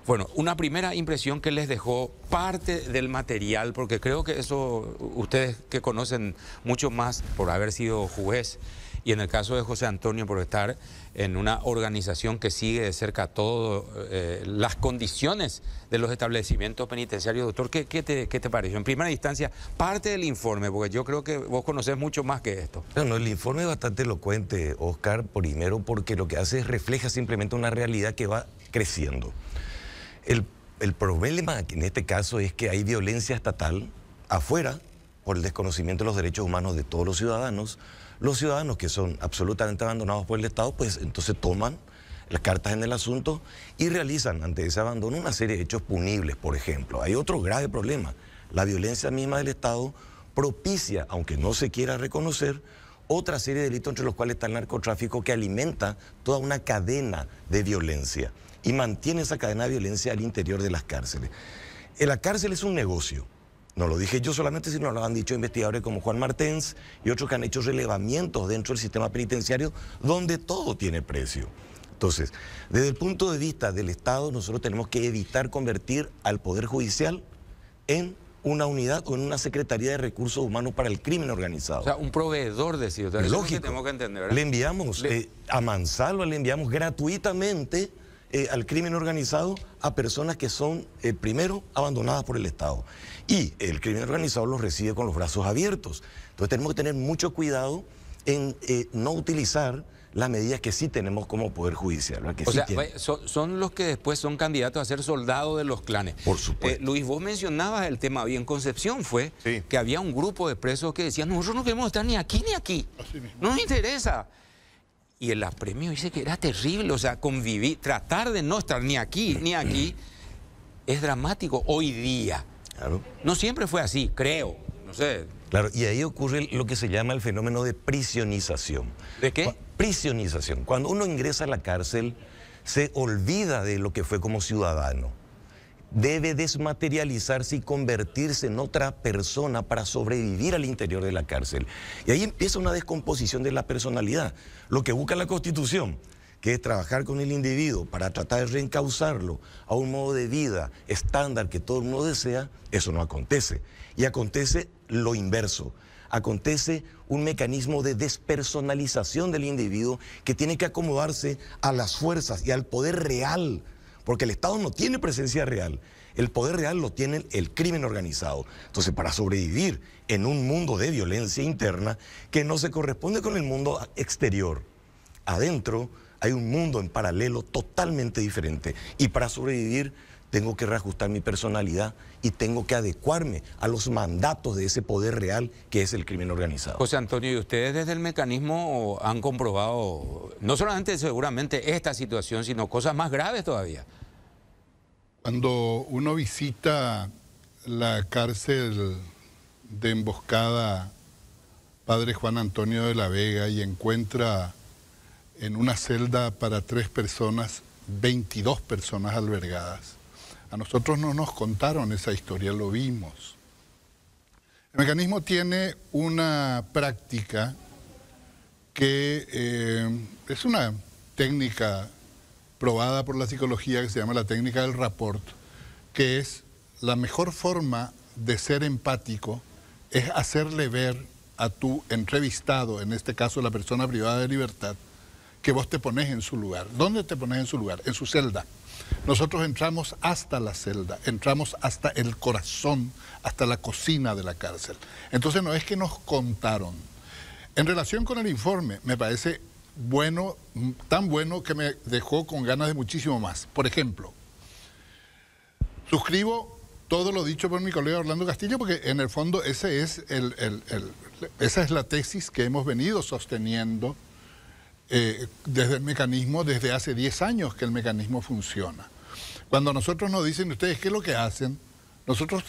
Bueno, una primera impresión que les dejó parte del material, porque creo que eso ustedes que conocen mucho más por haber sido juez y en el caso de José Antonio por estar en una organización que sigue de cerca todas las condiciones de los establecimientos penitenciarios. Doctor, ¿qué te pareció? En primera instancia, parte del informe, porque yo creo que vos conocés mucho más que esto. No, el informe es bastante elocuente, Oscar, primero porque lo que hace es refleja simplemente una realidad que va creciendo. El problema en este caso es que hay violencia estatal afuera por el desconocimiento de los derechos humanos de todos los ciudadanos que son absolutamente abandonados por el Estado, pues entonces toman las cartas en el asunto y realizan ante ese abandono una serie de hechos punibles, por ejemplo. Hay otro grave problema, la violencia misma del Estado propicia, aunque no se quiera reconocer, otra serie de delitos entre los cuales está el narcotráfico que alimenta toda una cadena de violencia y mantiene esa cadena de violencia al interior de las cárceles. La cárcel es un negocio. No lo dije yo solamente, sino lo han dicho investigadores como Juan Martens y otros que han hecho relevamientos dentro del sistema penitenciario donde todo tiene precio. Entonces, desde el punto de vista del Estado, nosotros tenemos que evitar convertir al Poder Judicial en una unidad o en una Secretaría de Recursos Humanos para el crimen organizado. O sea, un proveedor de ciudadanos. Lógico. Es lo que tenemos que entender, ¿verdad? Le enviamos a Mansalva, le enviamos gratuitamente al crimen organizado a personas que son, primero, abandonadas por el Estado. Y el crimen organizado los recibe con los brazos abiertos. Entonces tenemos que tener mucho cuidado en no utilizar las medidas que sí tenemos como Poder Judicial. ¿Verdad? Que o sí sea, son los que después son candidatos a ser soldados de los clanes. Por supuesto. Luis, vos mencionabas el tema, bien, Concepción fue que había un grupo de presos que decían, nosotros no queremos estar ni aquí ni aquí, no nos interesa. Y el apremio dice que era terrible, o sea, convivir, tratar de no estar ni aquí ni aquí es dramático hoy día. Claro. No siempre fue así, creo, no sé. Claro, y ahí ocurre lo que se llama el fenómeno de prisionización. ¿De qué? Prisionización. Cuando uno ingresa a la cárcel, se olvida de lo que fue como ciudadano. Debe desmaterializarse y convertirse en otra persona para sobrevivir al interior de la cárcel. Y ahí empieza una descomposición de la personalidad. Lo que busca la Constitución, que es trabajar con el individuo para tratar de reencauzarlo a un modo de vida estándar que todo el mundo desea, eso no acontece. Y acontece lo inverso. Acontece un mecanismo de despersonalización del individuo que tiene que acomodarse a las fuerzas y al poder real, porque el Estado no tiene presencia real. El poder real lo tiene el crimen organizado. Entonces, para sobrevivir en un mundo de violencia interna que no se corresponde con el mundo exterior, adentro hay un mundo en paralelo totalmente diferente. Y para sobrevivir tengo que reajustar mi personalidad y tengo que adecuarme a los mandatos de ese poder real que es el crimen organizado. José Antonio, ¿y ustedes desde el mecanismo han comprobado, no solamente seguramente esta situación, sino cosas más graves todavía? Cuando uno visita la cárcel de emboscada Padre Juan Antonio de la Vega y encuentra en una celda para 3 personas, 22 personas albergadas. A nosotros no nos contaron esa historia, lo vimos. El mecanismo tiene una práctica que es una técnica probada por la psicología que se llama la técnica del rapport, que es la mejor forma de ser empático, es hacerle ver a tu entrevistado, en este caso la persona privada de libertad, que vos te pones en su lugar. ¿Dónde te pones en su lugar? En su celda. Nosotros entramos hasta la celda, entramos hasta el corazón, hasta la cocina de la cárcel. Entonces no es que nos contaron. En relación con el informe, me parece bueno, tan bueno que me dejó con ganas de muchísimo más. Por ejemplo, suscribo todo lo dicho por mi colega Orlando Castillo, porque en el fondo esa es la tesis que hemos venido sosteniendo desde el mecanismo, desde hace 10 años que el mecanismo funciona. Cuando nosotros nos dicen ustedes qué es lo que hacen, nosotros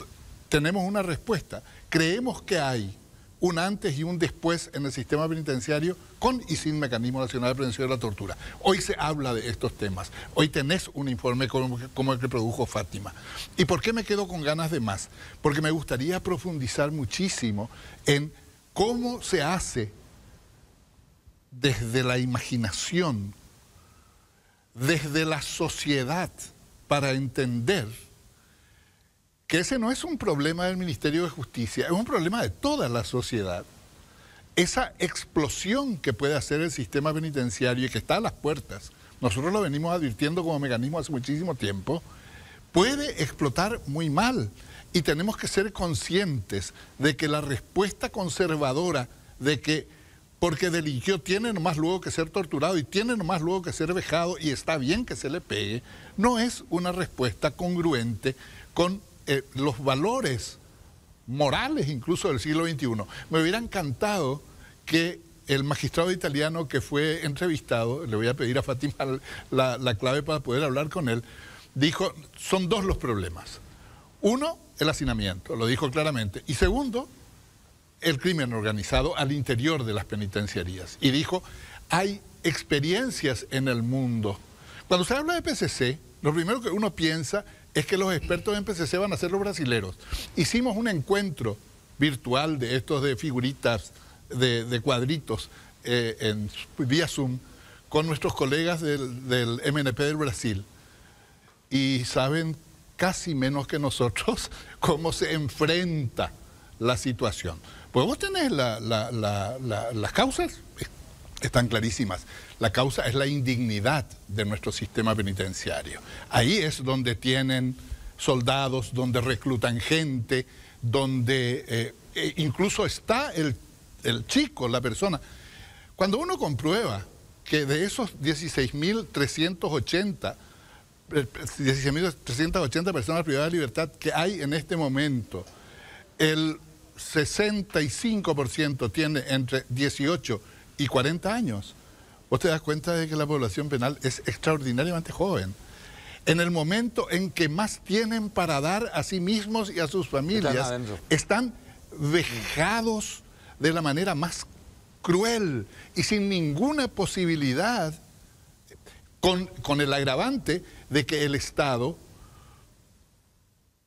tenemos una respuesta. Creemos que hay un antes y un después en el sistema penitenciario con y sin mecanismo nacional de prevención de la tortura. Hoy se habla de estos temas. Hoy tenés un informe como el que produjo Fátima. ¿Y por qué me quedo con ganas de más? Porque me gustaría profundizar muchísimo en cómo se hace desde la imaginación, desde la sociedad, para entender que ese no es un problema del Ministerio de Justicia, es un problema de toda la sociedad. Esa explosión que puede hacer el sistema penitenciario y que está a las puertas, nosotros lo venimos advirtiendo como mecanismo hace muchísimo tiempo, puede explotar muy mal. Y tenemos que ser conscientes de que la respuesta conservadora de que porque delinquió tiene nomás luego que ser torturado y tiene nomás luego que ser vejado y está bien que se le pegue, no es una respuesta congruente con los valores morales incluso del siglo XXI. Me hubiera encantado que el magistrado italiano que fue entrevistado, le voy a pedir a Fátima la clave para poder hablar con él, dijo, son dos los problemas. Uno, el hacinamiento, lo dijo claramente. Y segundo, el crimen organizado al interior de las penitenciarías. Y dijo, hay experiencias en el mundo. Cuando se habla de PCC, lo primero que uno piensa es que los expertos en PCC van a ser los brasileros. Hicimos un encuentro virtual de estos de figuritas, de cuadritos, vía Zoom, con nuestros colegas del MNP del Brasil. Y saben casi menos que nosotros cómo se enfrenta la situación. Pues vos tenés las causas, están clarísimas. La causa es la indignidad de nuestro sistema penitenciario. Ahí es donde tienen soldados, donde reclutan gente, donde incluso está el chico, la persona. Cuando uno comprueba que de esos 16.380 personas privadas de libertad que hay en este momento, el 65% tiene entre 18 y 40 años. Vos te das cuenta de que la población penal es extraordinariamente joven. En el momento en que más tienen para dar a sí mismos y a sus familias, están vejados de la manera más cruel y sin ninguna posibilidad, con el agravante de que el Estado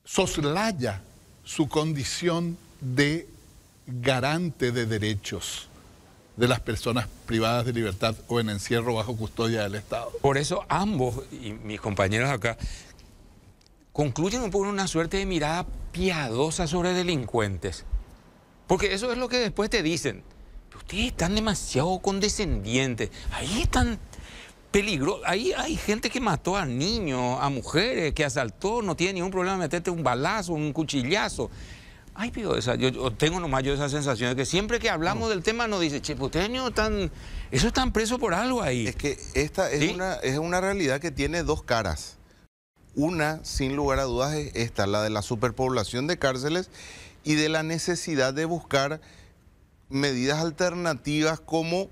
soslaya su condición de garante de derechos de las personas privadas de libertad o en encierro bajo custodia del Estado. Por eso ambos, y mis compañeros acá, concluyen un poco una suerte de mirada piadosa sobre delincuentes. Porque eso es lo que después te dicen. Ustedes están demasiado condescendientes. Ahí están peligro. Ahí hay gente que mató a niños, a mujeres, que asaltó, no tiene ningún problema meterte un balazo, un cuchillazo. Ay, pero yo tengo nomás yo esa sensación de que siempre que hablamos del tema nos dice, che, ustedes no están, eso están presos por algo ahí. Es que esta es, ¿sí? Es una realidad que tiene dos caras. Una, sin lugar a dudas, es esta, la de la superpoblación de cárceles y de la necesidad de buscar medidas alternativas como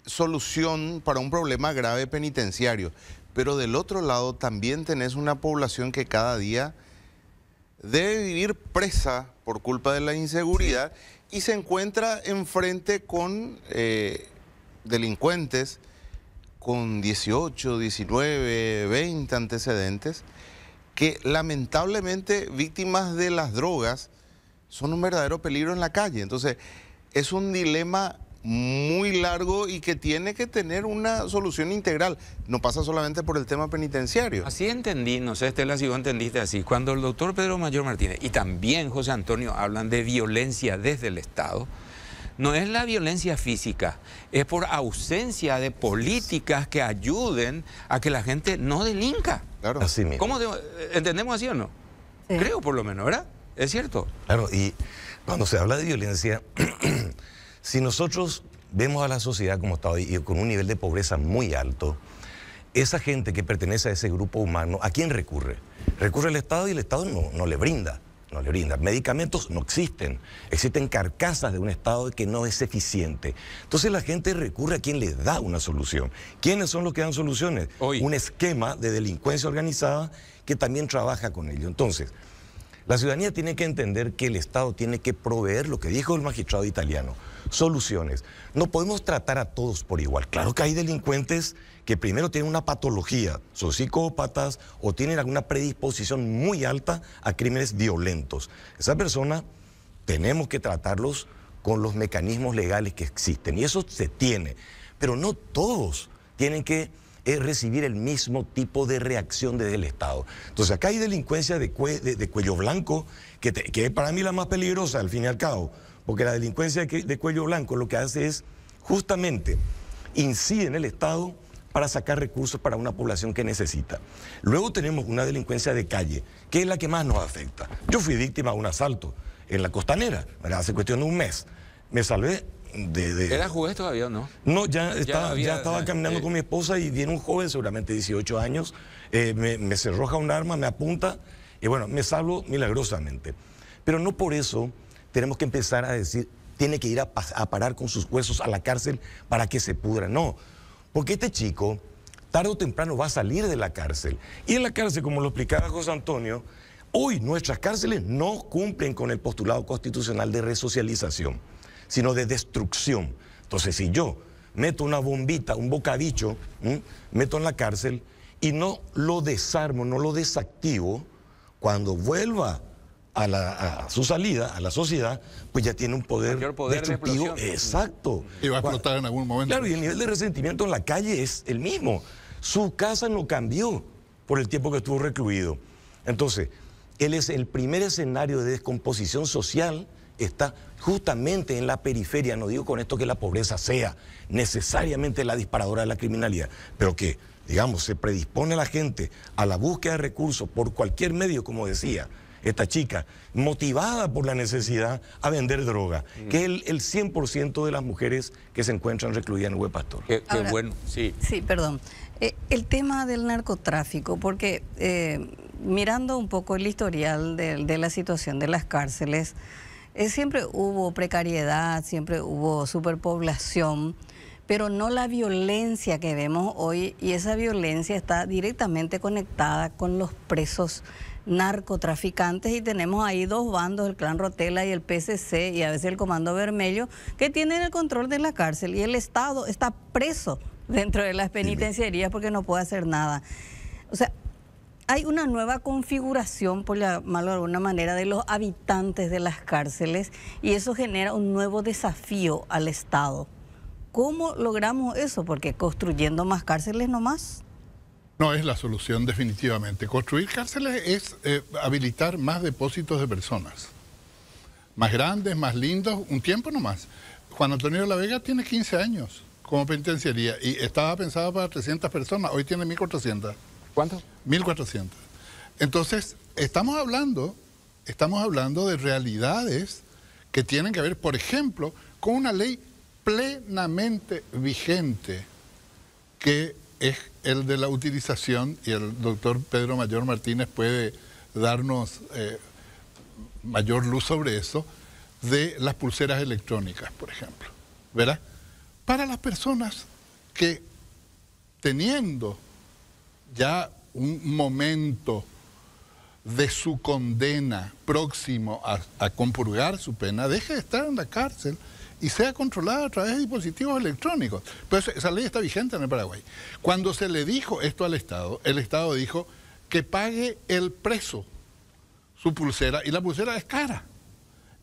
solución para un problema grave penitenciario. Pero del otro lado también tenés una población que cada día debe vivir presa por culpa de la inseguridad, sí, y se encuentra enfrente con delincuentes con 18, 19, 20 antecedentes que lamentablemente víctimas de las drogas son un verdadero peligro en la calle. Entonces es un dilema muy largo y que tiene que tener una solución integral. No pasa solamente por el tema penitenciario. Así entendí, no sé, Estela, si vos entendiste así. Cuando el doctor Pedro Mayor Martínez y también José Antonio hablan de violencia desde el Estado, no es la violencia física, es por ausencia de políticas que ayuden a que la gente no delinca. Claro. Así mismo. ¿Cómo entendemos así o no? Sí. Creo por lo menos, ¿verdad? Es cierto. Claro, y cuando se habla de violencia, si nosotros vemos a la sociedad como está hoy y con un nivel de pobreza muy alto, esa gente que pertenece a ese grupo humano, ¿a quién recurre? Recurre al Estado y el Estado no le brinda. No le brinda. Medicamentos no existen. Existen carcasas de un Estado que no es eficiente. Entonces la gente recurre a quien le da una solución. ¿Quiénes son los que dan soluciones? Hoy. Un esquema de delincuencia organizada que también trabaja con ello. Entonces, la ciudadanía tiene que entender que el Estado tiene que proveer, lo que dijo el magistrado italiano, soluciones. No podemos tratar a todos por igual. Claro que hay delincuentes que primero tienen una patología, son psicópatas o tienen alguna predisposición muy alta a crímenes violentos. Esa persona tenemos que tratarlos con los mecanismos legales que existen y eso se tiene. Pero no todos tienen que es recibir el mismo tipo de reacción desde el Estado. Entonces acá hay delincuencia de cuello blanco, que es para mí la más peligrosa al fin y al cabo, porque la delincuencia de cuello blanco lo que hace es justamente incide en el Estado para sacar recursos para una población que necesita. Luego tenemos una delincuencia de calle, que es la que más nos afecta. Yo fui víctima de un asalto en la Costanera, hace cuestión de un mes. Me salvé ¿Era juez todavía o no? No, ya estaba caminando con mi esposa y viene un joven, seguramente 18 años, me se arroja un arma, me apunta y bueno, me salvo milagrosamente. Pero no por eso tenemos que empezar a decir, tiene que ir a parar con sus huesos a la cárcel para que se pudra. No, porque este chico tarde o temprano va a salir de la cárcel. Y en la cárcel, como lo explicaba José Antonio, hoy nuestras cárceles no cumplen con el postulado constitucional de resocialización, sino de destrucción. Entonces, si yo meto una bombita, un bocadillo, meto en la cárcel y no lo desarmo, no lo desactivo, cuando vuelva a su salida, a la sociedad, pues ya tiene un poder destructivo. Exacto. Y va a explotar en algún momento. Claro, y el nivel de resentimiento en la calle es el mismo. Su casa no cambió por el tiempo que estuvo recluido. Entonces, él es el primer escenario de descomposición social, está justamente en la periferia. No digo con esto que la pobreza sea necesariamente la disparadora de la criminalidad, pero que, digamos, se predispone a la gente a la búsqueda de recursos por cualquier medio, como decía esta chica, motivada por la necesidad a vender droga, que es el 100% de las mujeres que se encuentran recluidas en el Buen Pastor. Qué bueno, sí. Sí, perdón. El tema del narcotráfico, porque mirando un poco el historial de la situación de las cárceles, siempre hubo precariedad, siempre hubo superpoblación, pero no la violencia que vemos hoy, y esa violencia está directamente conectada con los presos narcotraficantes, y tenemos ahí dos bandos, el Clan Rotela y el PCC y a veces el Comando Vermelho, que tienen el control de la cárcel, y el Estado está preso dentro de las penitenciarías porque no puede hacer nada. O sea, hay una nueva configuración, por llamarlo de alguna manera, de los habitantes de las cárceles, y eso genera un nuevo desafío al Estado. ¿Cómo logramos eso? Porque construyendo más cárceles nomás no es la solución, definitivamente. Construir cárceles es habilitar más depósitos de personas. Más grandes, más lindos, un tiempo nomás. Juan Antonio de la Vega tiene 15 años como penitenciaría y estaba pensado para 300 personas, hoy tiene 1.400. ¿Cuánto? 1.400. Entonces, estamos hablando de realidades que tienen que ver, por ejemplo, con una ley plenamente vigente, que es el de la utilización, y el doctor Pedro Mayor Martínez puede darnos mayor luz sobre eso, de las pulseras electrónicas, por ejemplo, ¿verdad? Para las personas que, teniendo ya un momento de su condena próximo a compurgar su pena, deje de estar en la cárcel y sea controlada a través de dispositivos electrónicos. Pero esa ley está vigente en el Paraguay. Cuando se le dijo esto al Estado, el Estado dijo que pague el preso su pulsera, y la pulsera es cara.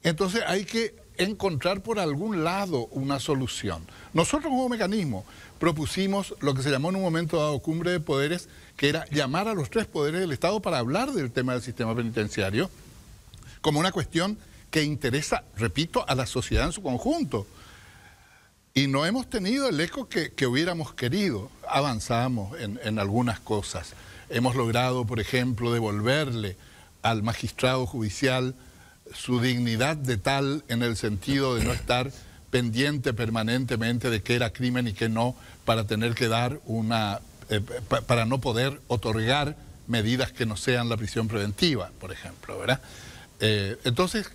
Entonces hay que encontrar por algún lado una solución. Nosotros como mecanismo propusimos lo que se llamó en un momento dado cumbre de poderes, que era llamar a los tres poderes del Estado para hablar del tema del sistema penitenciario como una cuestión que interesa, repito, a la sociedad en su conjunto. Y no hemos tenido el eco que hubiéramos querido. Avanzamos en algunas cosas. Hemos logrado, por ejemplo, devolverle al magistrado judicial su dignidad de tal, en el sentido de no estar pendiente permanentemente de qué era crimen y qué no, para tener que dar para no poder otorgar medidas que no sean la prisión preventiva, por ejemplo, ¿verdad? Entonces,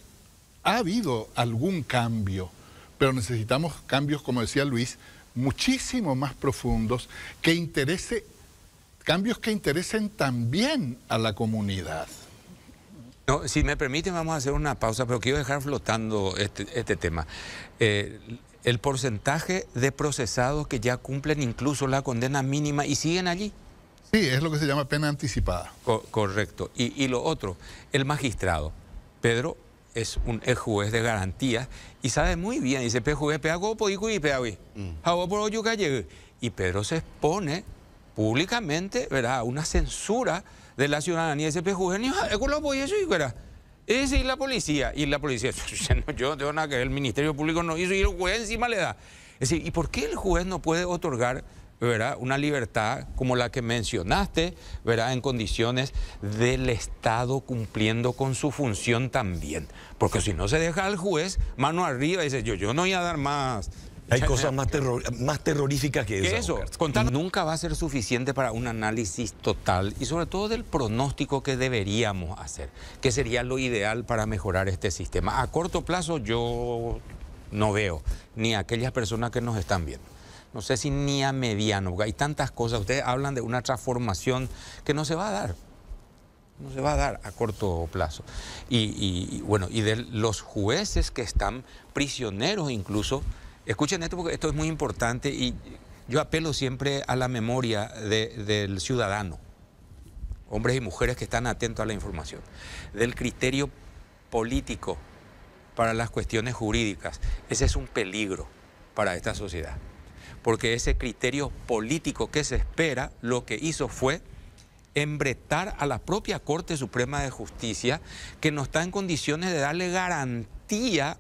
ha habido algún cambio, pero necesitamos cambios, como decía Luis, muchísimo más profundos, cambios que interesen también a la comunidad. No, si me permiten, vamos a hacer una pausa, pero quiero dejar flotando este tema. El porcentaje de procesados que ya cumplen incluso la condena mínima y siguen allí. Sí, es lo que se llama pena anticipada. Correcto. Y lo otro, el magistrado. Pedro es un ex juez de garantías y sabe muy bien, dice, y Pedro se expone públicamente, ¿verdad?, una censura de la ciudadanía de ese prejuicio. Ese y la policía. Y la policía, yo no tengo nada que ver, el Ministerio Público no hizo y el juez encima le da. Es decir, ¿y por qué el juez no puede otorgar, ¿verdad?, una libertad como la que mencionaste, ¿verdad?, en condiciones del Estado cumpliendo con su función también? Porque si no se deja al juez mano arriba y dice, yo no voy a dar más. Hay cosas más terroríficas que eso. Contar nunca va a ser suficiente para un análisis total y sobre todo del pronóstico que deberíamos hacer, que sería lo ideal para mejorar este sistema. A corto plazo yo no veo ni a aquellas personas que nos están viendo. No sé si ni a mediano, porque hay tantas cosas. Ustedes hablan de una transformación que no se va a dar. No se va a dar a corto plazo. Y bueno, y de los jueces que están prisioneros incluso. Escuchen esto porque esto es muy importante y yo apelo siempre a la memoria del ciudadano, hombres y mujeres que están atentos a la información, del criterio político para las cuestiones jurídicas. Ese es un peligro para esta sociedad, porque ese criterio político que se espera lo que hizo fue embretar a la propia Corte Suprema de Justicia, que no está en condiciones de darle garantía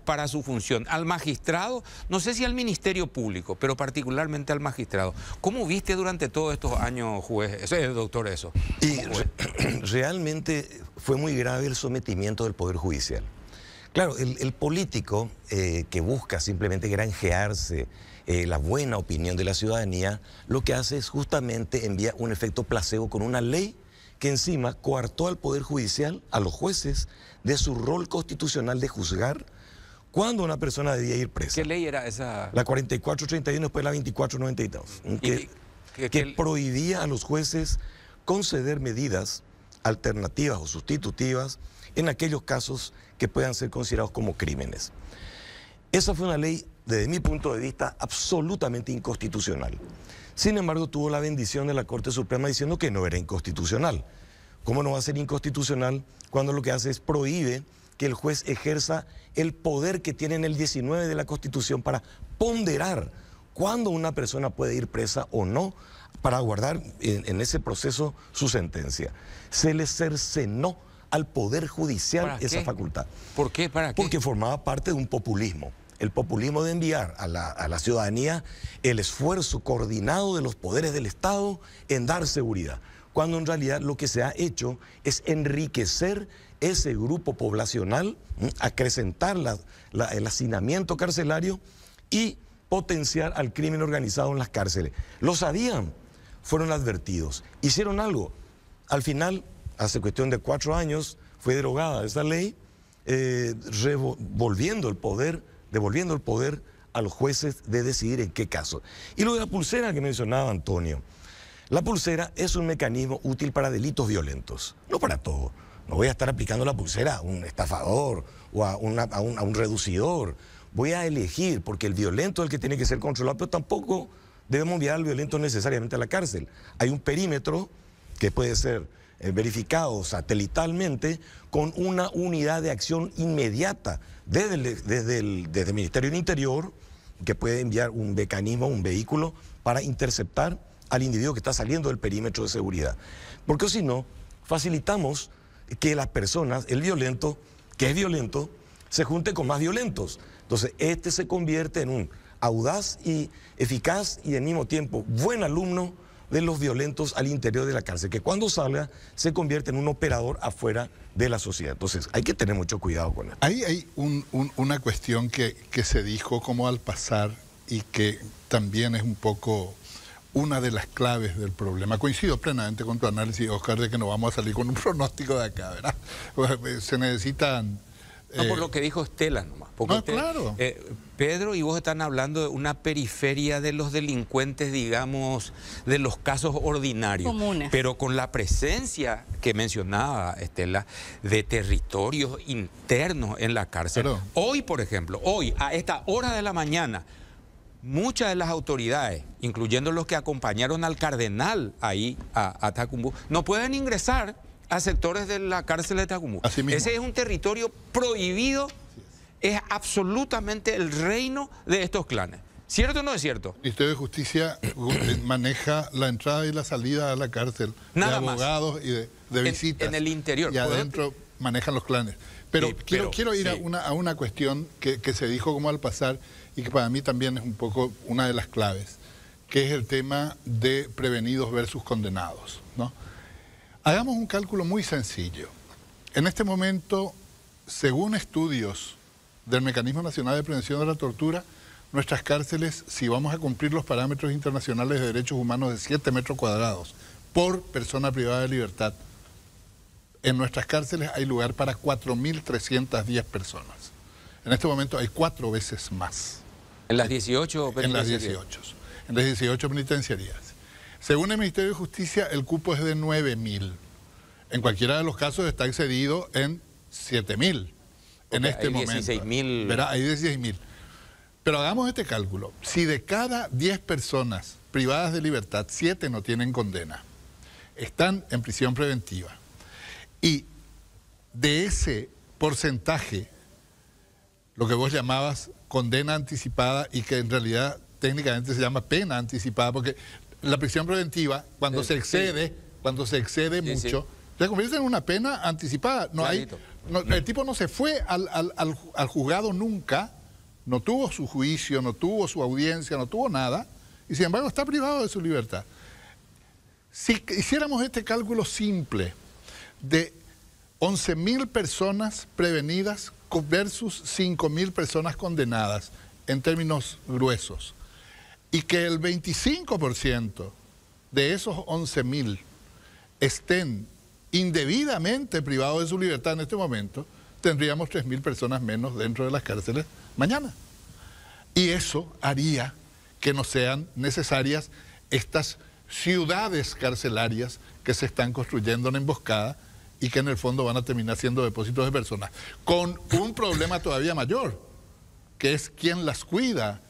para su función. Al magistrado, no sé si al Ministerio Público, pero particularmente al magistrado. ¿Cómo viste durante todos estos años, juez, doctor, eso? Y realmente fue muy grave el sometimiento del Poder Judicial. Claro, el político que busca simplemente granjearse la buena opinión de la ciudadanía, lo que hace es justamente enviar un efecto placebo con una ley que encima coartó al Poder Judicial, a los jueces, de su rol constitucional de juzgar cuándo una persona debía ir presa. ¿Qué ley era esa? La 4431, después la 2492, que prohibía a los jueces conceder medidas alternativas o sustitutivas en aquellos casos que puedan ser considerados como crímenes. Esa fue una ley, desde mi punto de vista, absolutamente inconstitucional. Sin embargo, tuvo la bendición de la Corte Suprema diciendo que no era inconstitucional. ¿Cómo no va a ser inconstitucional cuando lo que hace es prohíbe que el juez ejerza el poder que tiene en el 19 de la Constitución para ponderar cuándo una persona puede ir presa o no para guardar en ese proceso su sentencia? Se le cercenó al Poder Judicial esa facultad. ¿Por qué? ¿Para qué? Porque formaba parte de un populismo. El populismo de enviar a la ciudadanía el esfuerzo coordinado de los poderes del Estado en dar seguridad, cuando en realidad lo que se ha hecho es enriquecer ese grupo poblacional, acrecentar el hacinamiento carcelario y potenciar al crimen organizado en las cárceles. Lo sabían, fueron advertidos, hicieron algo. Al final, hace cuestión de 4 años, fue derogada esa ley, devolviendo el poder a los jueces de decidir en qué caso. Y lo de la pulsera que mencionaba Antonio. La pulsera es un mecanismo útil para delitos violentos, no para todo. No voy a estar aplicando la pulsera a un estafador o a un reducidor. Voy a elegir, porque el violento es el que tiene que ser controlado, pero tampoco debemos enviar al violento necesariamente a la cárcel. Hay un perímetro que puede ser verificado satelitalmente con una unidad de acción inmediata desde el Ministerio del Interior, que puede enviar un mecanismo, un vehículo para interceptar al individuo que está saliendo del perímetro de seguridad. Porque si no, facilitamos que las personas, el violento, que es violento, se junte con más violentos. Entonces, este se convierte en un audaz y eficaz y al mismo tiempo buen alumno de los violentos al interior de la cárcel, que cuando salga se convierte en un operador afuera de la sociedad. Entonces, hay que tener mucho cuidado con esto. Ahí hay una cuestión que se dijo como al pasar y que también es un poco una de las claves del problema. Coincido plenamente con tu análisis, Oscar, de que no vamos a salir con un pronóstico de acá, ¿verdad? Se necesitan... No, por lo que dijo Estela nomás. Porque claro. Pedro y vos están hablando de una periferia de los delincuentes, digamos, de los casos ordinarios. Comunes. Pero con la presencia que mencionaba Estela de territorios internos en la cárcel. Claro. Hoy, por ejemplo, hoy, a esta hora de la mañana, muchas de las autoridades, incluyendo los que acompañaron al cardenal ahí a Tacumbú, no pueden ingresar a sectores de la cárcel de Tacumbú. Ese es un territorio prohibido, es absolutamente el reino de estos clanes. ¿Cierto o no es cierto? El Ministerio de Justicia maneja la entrada y la salida a la cárcel Nada de más. abogados y de visitas. En el interior. Y adentro manejan los clanes. Pero, Sí, quiero ir sí. a una cuestión que se dijo como al pasar y que para mí también es un poco una de las claves, que es el tema de prevenidos versus condenados, ¿no? Hagamos un cálculo muy sencillo. En este momento, según estudios del Mecanismo Nacional de Prevención de la Tortura, nuestras cárceles, si vamos a cumplir los parámetros internacionales de derechos humanos de 7 metros cuadrados por persona privada de libertad, en nuestras cárceles hay lugar para 4.310 personas. En este momento hay 4 veces más. En las 18 En las penitenciarías. 18. En las 18 penitenciarías. Según el Ministerio de Justicia, el cupo es de 9.000. En cualquiera de los casos está excedido en 7.000 en este hay momento. 16.000. Verá, hay 16.000. Pero hagamos este cálculo. Si de cada 10 personas privadas de libertad, 7 no tienen condena, están en prisión preventiva, y de ese porcentaje, lo que vos llamabas condena anticipada y que en realidad técnicamente se llama pena anticipada, porque la prisión preventiva, cuando Sí, se excede, sí. cuando se excede Sí, mucho, se convierte en una pena anticipada. No hay, Clarito. el tipo no se fue al juzgado nunca, no tuvo su juicio, no tuvo su audiencia, no tuvo nada, y sin embargo está privado de su libertad. Si hiciéramos este cálculo simple de 11.000 personas prevenidas versus 5.000 personas condenadas en términos gruesos, y que el 25% de esos 11.000 estén indebidamente privados de su libertad en este momento, tendríamos 3.000 personas menos dentro de las cárceles mañana. Y eso haría que no sean necesarias estas ciudades carcelarias que se están construyendo en emboscada y que en el fondo van a terminar siendo depósitos de personas. Con un problema todavía mayor, que es quién las cuida,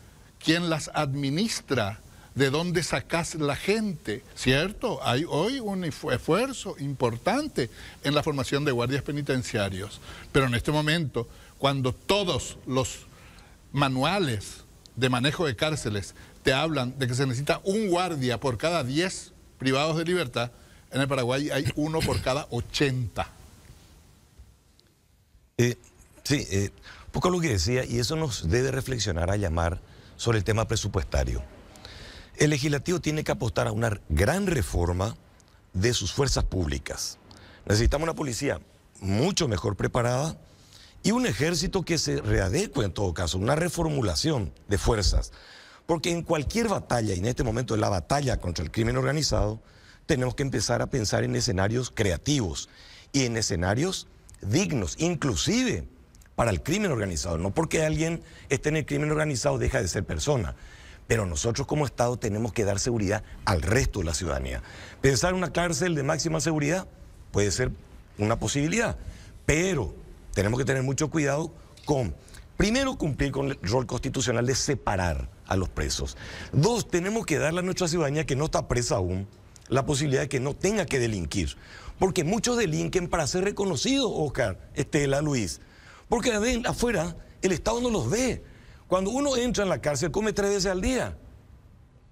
quién las administra, de dónde sacas la gente, ¿cierto? Hay hoy un esfuerzo importante en la formación de guardias penitenciarios, pero en este momento, cuando todos los manuales de manejo de cárceles te hablan de que se necesita un guardia por cada 10 privados de libertad, en el Paraguay hay 1 por cada 80. Sí, poco lo que decía, y eso nos debe reflexionar a llamar sobre el tema presupuestario. El legislativo tiene que apostar a una gran reforma de sus fuerzas públicas. Necesitamos una policía mucho mejor preparada y un ejército que se readecue en todo caso, una reformulación de fuerzas. Porque en cualquier batalla, y en este momento en la batalla contra el crimen organizado, tenemos que empezar a pensar en escenarios creativos y en escenarios dignos, inclusive para el crimen organizado. No porque alguien esté en el crimen organizado deja de ser persona, pero nosotros como Estado tenemos que dar seguridad al resto de la ciudadanía. Pensar en una cárcel de máxima seguridad puede ser una posibilidad, pero tenemos que tener mucho cuidado con, primero, cumplir con el rol constitucional de separar a los presos. 2, tenemos que darle a nuestra ciudadanía que no está presa aún la posibilidad de que no tenga que delinquir. Porque muchos delinquen para ser reconocidos, Oscar, Estela, Luis. Porque afuera el Estado no los ve. Cuando uno entra en la cárcel come 3 veces al día.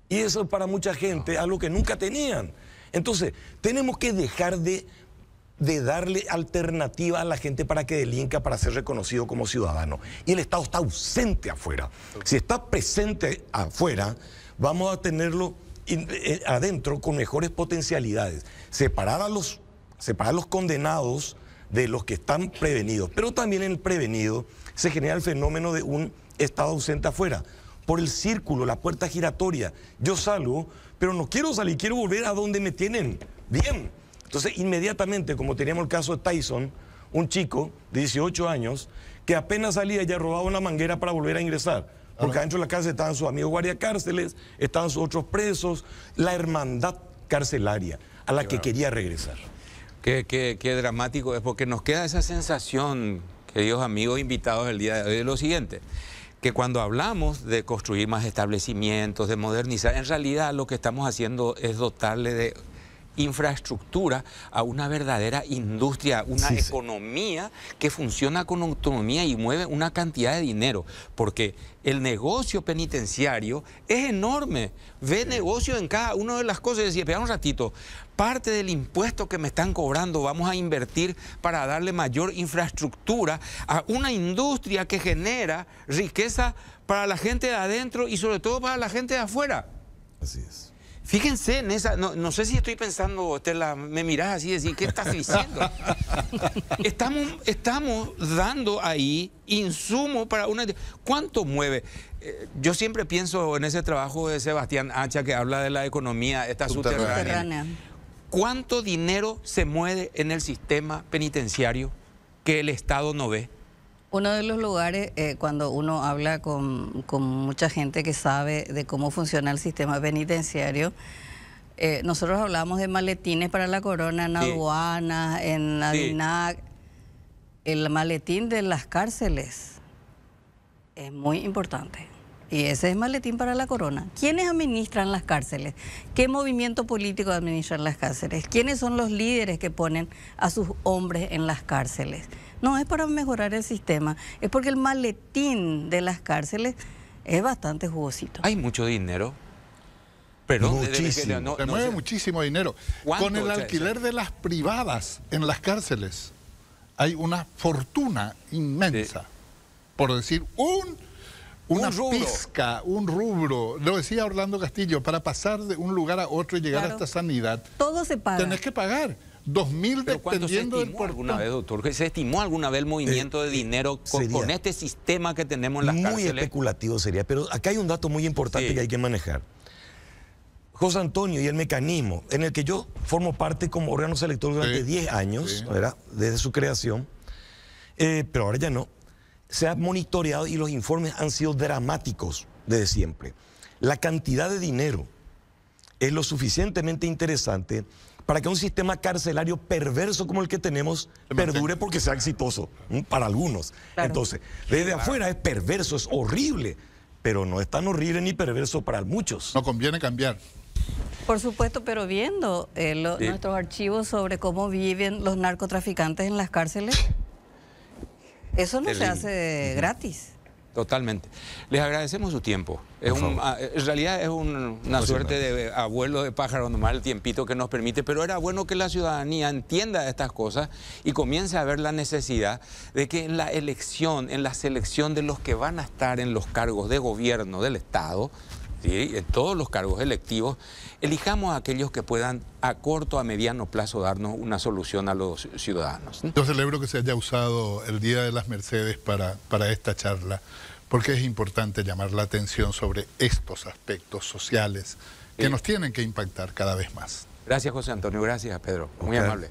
Y eso para mucha gente es algo que nunca tenían. Entonces, tenemos que dejar de darle alternativa a la gente para que delinca, para ser reconocido como ciudadano. Y el Estado está ausente afuera. Si está presente afuera, vamos a tenerlo adentro con mejores potencialidades. Separar a los condenados de los que están prevenidos. Pero también en el prevenido se genera el fenómeno de un Estado ausente afuera. Por el círculo, la puerta giratoria. Yo salgo, pero no quiero salir, quiero volver a donde me tienen bien. Entonces, inmediatamente, como teníamos el caso de Tyson, un chico de 18 años, que apenas salía ya robaba una manguera para volver a ingresar. Porque adentro de la cárcel estaban sus amigos guardiacárceles, estaban sus otros presos, la hermandad carcelaria a la que quería regresar. Qué dramático es, porque nos queda esa sensación, queridos amigos invitados el día de hoy, de lo siguiente, que cuando hablamos de construir más establecimientos, de modernizar, en realidad lo que estamos haciendo es dotarle de infraestructura a una verdadera industria, una economía que funciona con autonomía y mueve una cantidad de dinero, porque el negocio penitenciario es enorme, ve negocio en cada una de las cosas. Decía, espera un ratito, parte del impuesto que me están cobrando vamos a invertir para darle mayor infraestructura a una industria que genera riqueza para la gente de adentro y sobre todo para la gente de afuera. Así es. Fíjense en esa, no sé si estoy pensando, Estela, me mirás así y decís, ¿qué estás diciendo? Estamos dando ahí insumo para una... ¿Cuánto mueve? Yo siempre pienso en ese trabajo de Sebastián Hacha que habla de la economía esta subterránea. ¿Cuánto dinero se mueve en el sistema penitenciario que el Estado no ve? Uno de los lugares, cuando uno habla con mucha gente que sabe de cómo funciona el sistema penitenciario, nosotros hablamos de maletines para la corona en aduanas, en la DINAC. El maletín de las cárceles es muy importante. Y ese es maletín para la corona. ¿Quiénes administran las cárceles? ¿Qué movimiento político administran las cárceles? ¿Quiénes son los líderes que ponen a sus hombres en las cárceles? No es para mejorar el sistema, es porque el maletín de las cárceles es bastante jugosito. Hay mucho dinero. Perdón, muchísimo. Se mueve muchísimo dinero. Con el alquiler de las privadas en las cárceles hay una fortuna inmensa. Por decir, una pizca, un rubro. Lo decía Orlando Castillo, para pasar de un lugar a otro y llegar hasta sanidad. Todo se paga. Tenés que pagar. 2.000 dependiendo del portón. ¿Alguna vez, doctor? ¿Se estimó alguna vez el movimiento de dinero con este sistema que tenemos en las cárceles? Muy especulativo sería, pero acá hay un dato muy importante que hay que manejar. José Antonio y el mecanismo en el que yo formo parte como órgano selector durante 10 años, ¿verdad? Desde su creación, pero ahora ya no, se ha monitoreado y los informes han sido dramáticos desde siempre. La cantidad de dinero es lo suficientemente interesante para que un sistema carcelario perverso como el que tenemos perdure porque sea exitoso para algunos. Claro. Entonces, desde afuera es perverso, es horrible, pero no es tan horrible ni perverso para muchos. No conviene cambiar. Por supuesto, pero viendo nuestros archivos sobre cómo viven los narcotraficantes en las cárceles, eso no se hace gratis. Totalmente. Les agradecemos su tiempo. En realidad es una suerte de abuelo de pájaro nomás el tiempito que nos permite, pero era bueno que la ciudadanía entienda estas cosas y comience a ver la necesidad de que en la elección, en la selección de los que van a estar en los cargos de gobierno del Estado, ¿sí?, en todos los cargos electivos, elijamos a aquellos que puedan a corto, a mediano plazo darnos una solución a los ciudadanos. Yo celebro que se haya usado el Día de las Mercedes para esta charla, porque es importante llamar la atención sobre estos aspectos sociales que nos tienen que impactar cada vez más. Gracias, José Antonio. Gracias, Pedro. Muy amable.